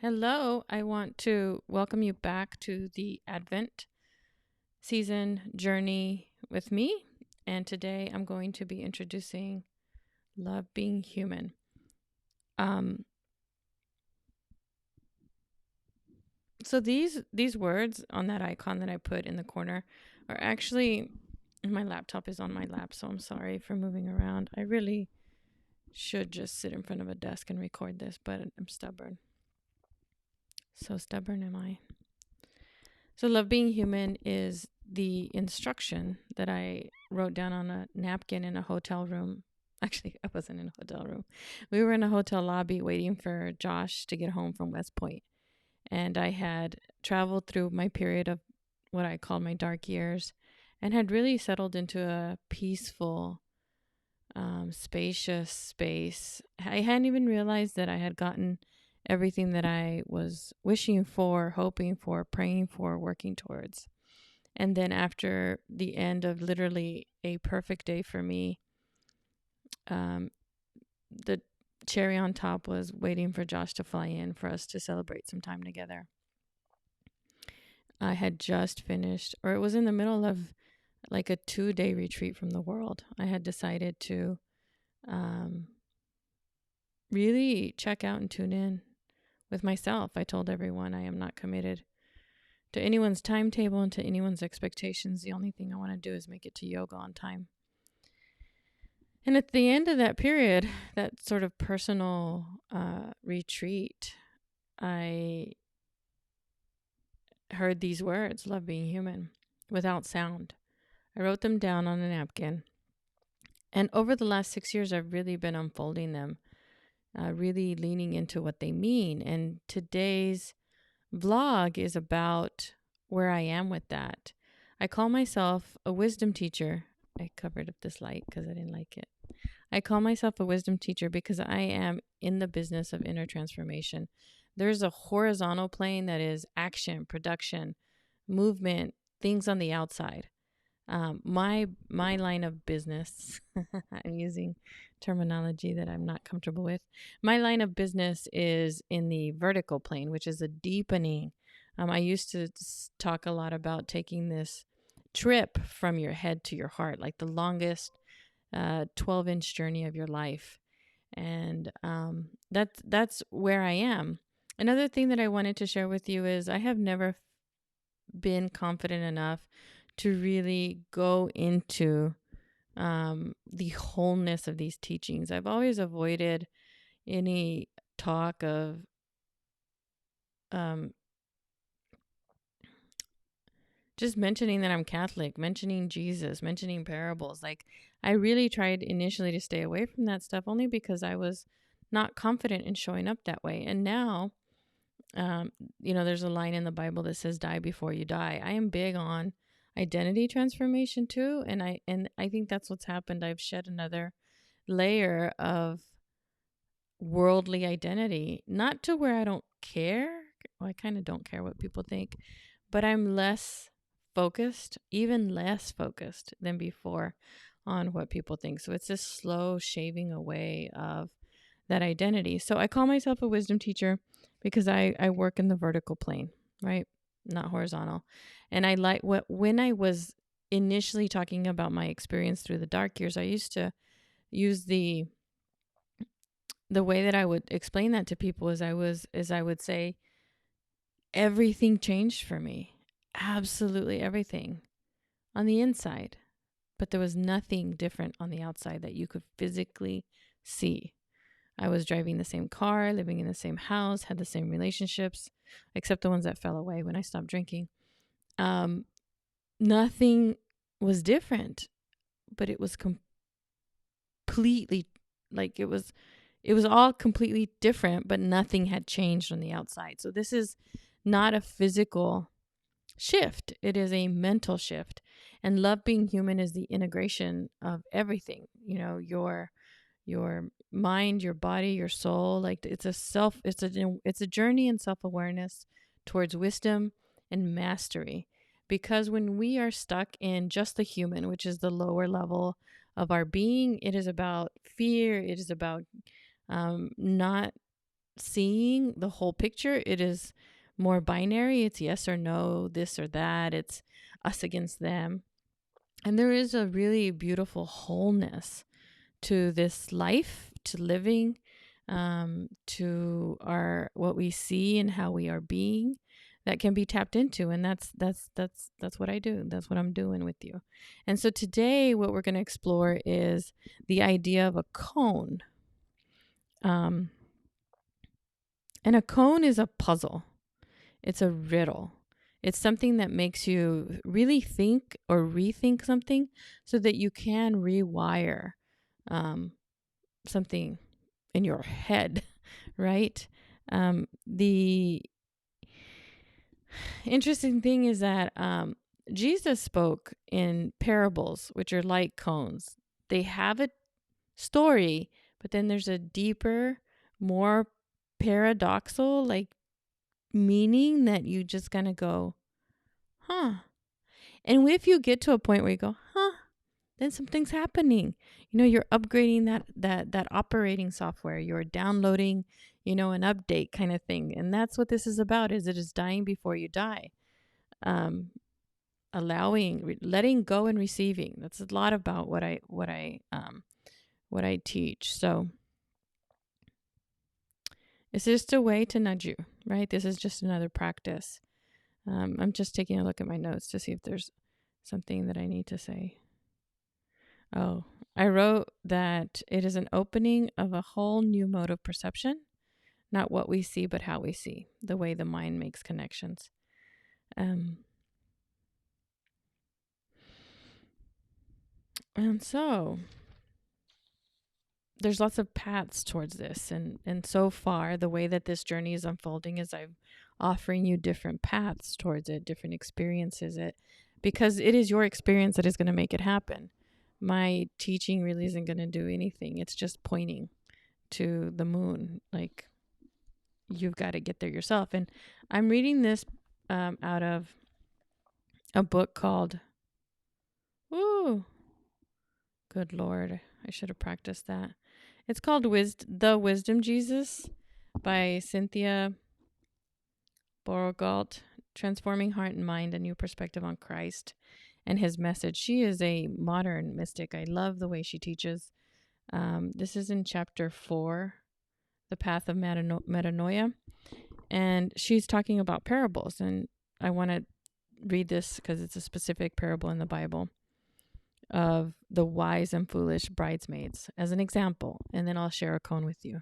Hello, I want to welcome you back to the Advent season journey with me. And today I'm going to be introducing Love.Being.Human. Um, so these words on that icon that I put in the corner are actually, my laptop is on my lap, so I'm sorry for moving around. I really should just sit in front of a desk and record this, but I'm stubborn. So stubborn am I. So Love.Being.Human is the instruction that I wrote down on a napkin in a hotel room. Actually, I wasn't in a hotel room. We were in a hotel lobby waiting for Josh to get home from West Point. And I had traveled through my period of what I call my dark years and had really settled into a peaceful, spacious space. I hadn't even realized that I had gotten everything that I was wishing for, hoping for, praying for, working towards. And then after the end of literally a perfect day for me, um, the cherry on top was waiting for Josh to fly in for us to celebrate some time together. I had just finished, or it was in the middle of like a 2-day retreat from the world. I had decided to really check out and tune in with myself. I told everyone I am not committed to anyone's timetable and to anyone's expectations. The only thing I want to do is make it to yoga on time. And at the end of that period, that sort of personal retreat, I heard these words, love being human, without sound. I wrote them down on a napkin. And over the last 6 years, I've really been unfolding them, really leaning into what they mean. And today's vlog is about where I am with that. I call myself a wisdom teacher. I covered up this light because I didn't like it. I call myself a wisdom teacher because I am in the business of inner transformation. There's a horizontal plane that is action, production, movement, things on the outside. My line of business, I'm using terminology that I'm not comfortable with. My line of business is in the vertical plane, which is a deepening. I used to talk a lot about taking this trip from your head to your heart, like the longest 12-inch journey of your life. And that's where I am. Another thing that I wanted to share with you is I have never been confident enough to really go into the wholeness of these teachings. I've always avoided any talk of um, just mentioning that I'm Catholic, mentioning Jesus, mentioning parables. Like, I really tried initially to stay away from that stuff only because I was not confident in showing up that way. And now, there's a line in the Bible that says, die before you die. I am big on identity transformation too. And I think that's what's happened. I've shed another layer of worldly identity, not to where I don't care. Well, I kind of don't care what people think, but I'm less focused, even less focused than before on what people think. So it's this slow shaving away of that identity. So I call myself a wisdom teacher because I work in the vertical plane, right? Not horizontal. And I like when I was initially talking about my experience through the dark years, I used to use the way that I would explain that to people is I would say everything changed for me. Absolutely everything on the inside. But there was nothing different on the outside that you could physically see. I was driving the same car, living in the same house, had the same relationships, except the ones that fell away when I stopped drinking. Nothing was different, but it was completely like it was all completely different, but nothing had changed on the outside. So this is not a physical shift. It is a mental shift. And Love.Being.Human is the integration of everything, your mind, your body, your soul. Like it's a journey in self-awareness towards wisdom and mastery. Because when we are stuck in just the human, which is the lower level of our being, it is about fear. It is about not seeing the whole picture. It is more binary. It's yes or no, this or that. It's us against them. And there is a really beautiful wholeness to this life, to living, to our what we see and how we are being, that can be tapped into. And that's what I do. That's what I'm doing with you. And so today, what we're going to explore is the idea of a cone. And a cone is a puzzle. It's a riddle. It's something that makes you really think or rethink something so that you can rewire something in your head, right? The interesting thing is that Jesus spoke in parables, which are like cones. They have a story, but then there's a deeper, more paradoxal, like meaning that you just kind of go, huh. And if you get to a point where you go, huh, then something's happening. You're upgrading that operating software. You're downloading, an update kind of thing. And that's what this is about, is it is dying before you die. Letting go and receiving. That's a lot about what I teach. So it's just a way to nudge you, right? This is just another practice. I'm just taking a look at my notes to see if there's something that I need to say. Oh, I wrote that it is an opening of a whole new mode of perception, not what we see, but how we see, the way the mind makes connections. And so there's lots of paths towards this. And so far, the way that this journey is unfolding is I'm offering you different paths towards it, different experiences, because it is your experience that is going to make it happen. My teaching really isn't going to do anything. It's just pointing to the moon. Like, you've got to get there yourself. And I'm reading this out of a book called, good Lord, I should have practiced that. It's called The Wisdom Jesus by Cynthia Beauregard, Transforming Heart and Mind, a New Perspective on Christ and His Message. She is a modern mystic. I love the way she teaches. This is in chapter 4, The Path of Metanoia. And she's talking about parables. And I want to read this because it's a specific parable in the Bible of the wise and foolish bridesmaids as an example. And then I'll share a koan with you.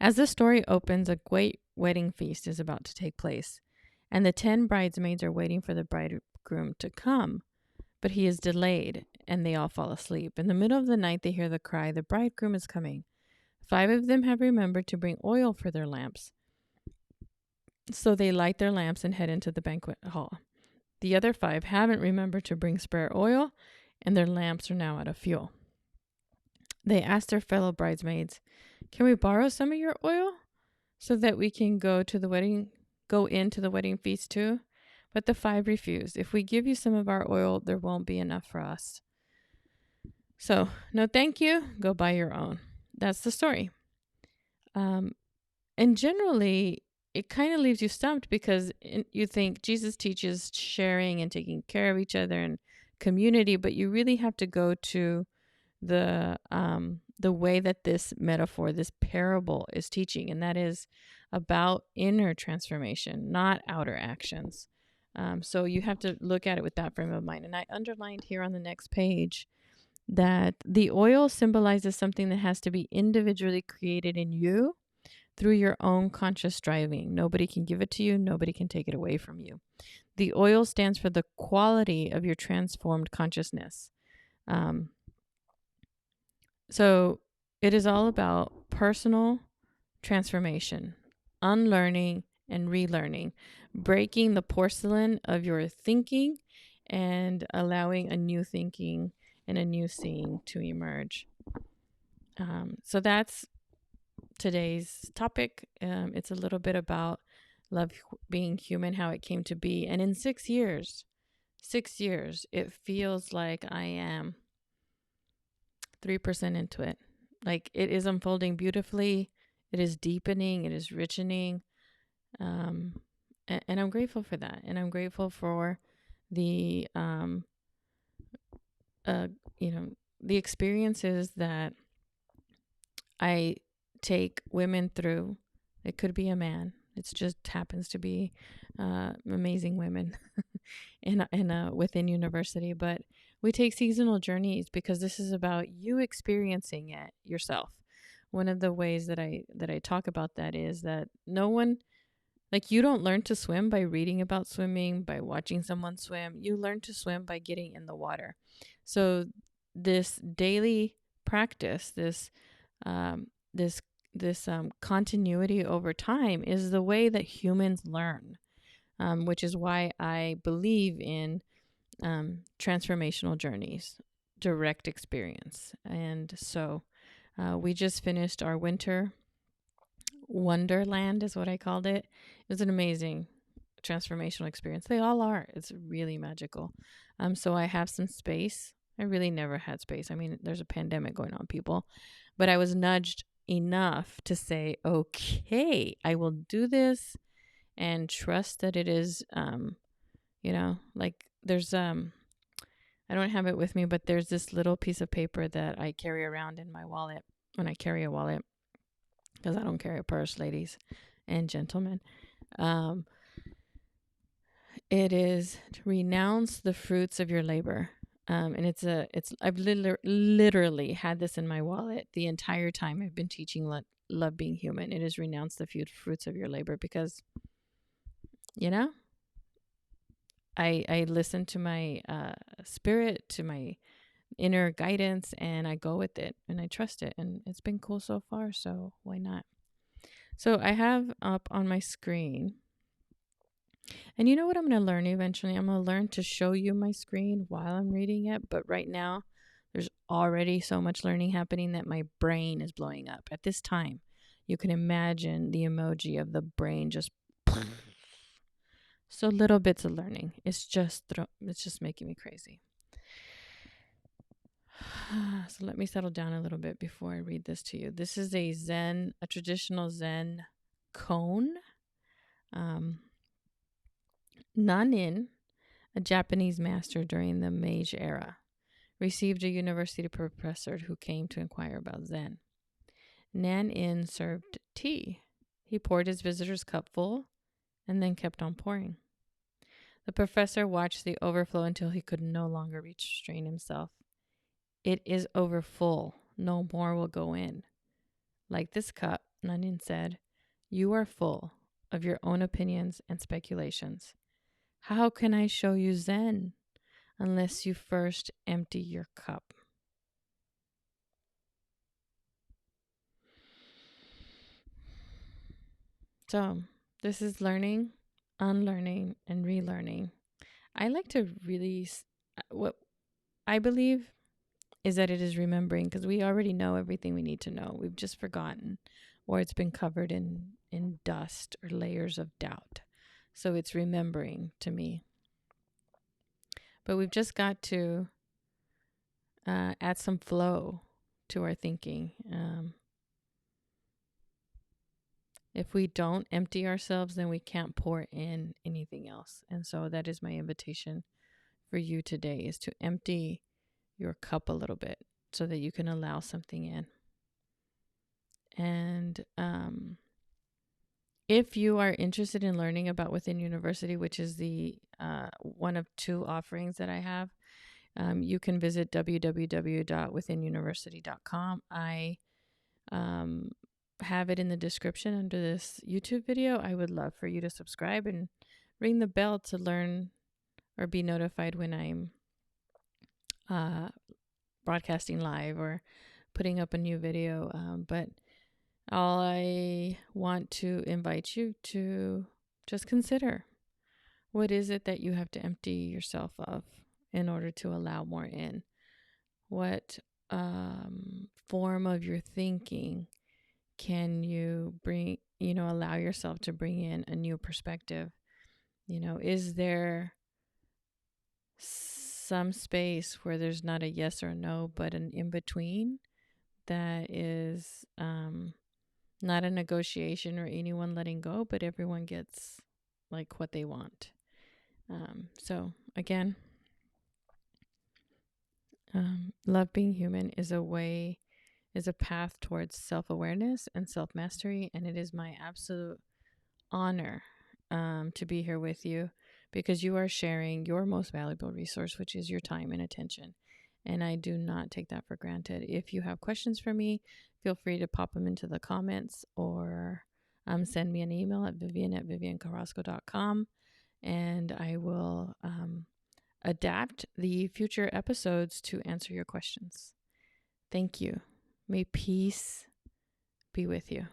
As the story opens, a great wedding feast is about to take place, and the 10 bridesmaids are waiting for the bridegroom to come, but he is delayed, and they all fall asleep. In the middle of the night, they hear the cry, "The bridegroom is coming." 5 of them have remembered to bring oil for their lamps, so they light their lamps and head into the banquet hall. The other 5 haven't remembered to bring spare oil, and their lamps are now out of fuel. They ask their fellow bridesmaids, "Can we borrow some of your oil so that we can go into the wedding feast too?" But the 5 refuse. "If we give you some of our oil, there won't be enough for us. So, no thank you. Go buy your own." That's the story. And generally, it kind of leaves you stumped because you think Jesus teaches sharing and taking care of each other and community, but you really have to go to the way that this metaphor, this parable is teaching, and that is about inner transformation, not outer actions. So you have to look at it with that frame of mind. And I underlined here on the next page that the oil symbolizes something that has to be individually created in you through your own conscious striving. Nobody can give it to you. Nobody can take it away from you. The oil stands for the quality of your transformed consciousness. So it is all about personal transformation, unlearning and relearning, breaking the porcelain of your thinking and allowing a new thinking and a new seeing to emerge. So that's today's topic. It's a little bit about Love.Being.Human, how it came to be. And in 6 years, it feels like I am 3% into it. Like, it is unfolding beautifully. It is deepening. It is richening. And I'm grateful for that. And I'm grateful for the, uh, you know, the experiences that I take women through. It could be a man. It just happens to be amazing women within university. But we take seasonal journeys because this is about you experiencing it yourself. One of the ways that I talk about that is that no one, like, you don't learn to swim by reading about swimming, by watching someone swim. You learn to swim by getting in the water. So this daily practice, um, this continuity over time is the way that humans learn, which is why I believe in transformational journeys, direct experience. And so we just finished our winter Wonderland, is what I called it. It was an amazing transformational experience. They all are. It's really magical. So I have some space. I really never had space. I mean, there's a pandemic going on, people, but I was nudged enough to say, okay, I will do this and trust that it is, like there's, I don't have it with me, but there's this little piece of paper that I carry around in my wallet when I carry a wallet, because I don't carry a purse, ladies and gentlemen. It is to renounce the fruits of your labor. And I've literally had this in my wallet the entire time I've been teaching Love.Being.Human. It is renounce the fruits of your labor because, I listen to my spirit, to my inner guidance, and I go with it and I trust it. And it's been cool so far. So why not? So I have up on my screen, and you know what I'm going to learn eventually? I'm going to learn to show you my screen while I'm reading it. But right now, there's already so much learning happening that my brain is blowing up. At this time, you can imagine the emoji of the brain just so little bits of learning. It's just making me crazy. So let me settle down a little bit before I read this to you. This is a traditional Zen koan. Nanin, a Japanese master during the Meiji era, received a university professor who came to inquire about Zen. Nanin served tea. He poured his visitor's cup full and then kept on pouring. The professor watched the overflow until he could no longer restrain himself. It is overfull. No more will go in. Like this cup, Nanin said, you are full of your own opinions and speculations. How can I show you Zen unless you first empty your cup? So this is learning, unlearning, and relearning. I like to really, what I believe is that it is remembering, because we already know everything we need to know. We've just forgotten, or it's been covered in dust or layers of doubt. So it's remembering to me. But we've just got to add some flow to our thinking. If we don't empty ourselves, then we can't pour in anything else. And so that is my invitation for you today, is to empty your cup a little bit so that you can allow something in. And if you are interested in learning about Within University, which is the one of two offerings that I have, you can visit www.withinuniversity.com. I have it in the description under this YouTube video. I would love for you to subscribe and ring the bell to learn or be notified when I'm broadcasting live or putting up a new video. But I want to invite you to just consider, what is it that you have to empty yourself of in order to allow more in? What form of your thinking can you bring, allow yourself to bring in a new perspective? Is there some space where there's not a yes or no, but an in between that is not a negotiation or anyone letting go, but everyone gets like what they want. So again, Love Being Human is a path towards self-awareness and self-mastery, and it is my absolute honor to be here with you, because you are sharing your most valuable resource, which is your time and attention. And I do not take that for granted. If you have questions for me, feel free to pop them into the comments, or send me an email at vivian@viviancarrasco.com, and I will adapt the future episodes to answer your questions. Thank you. May peace be with you.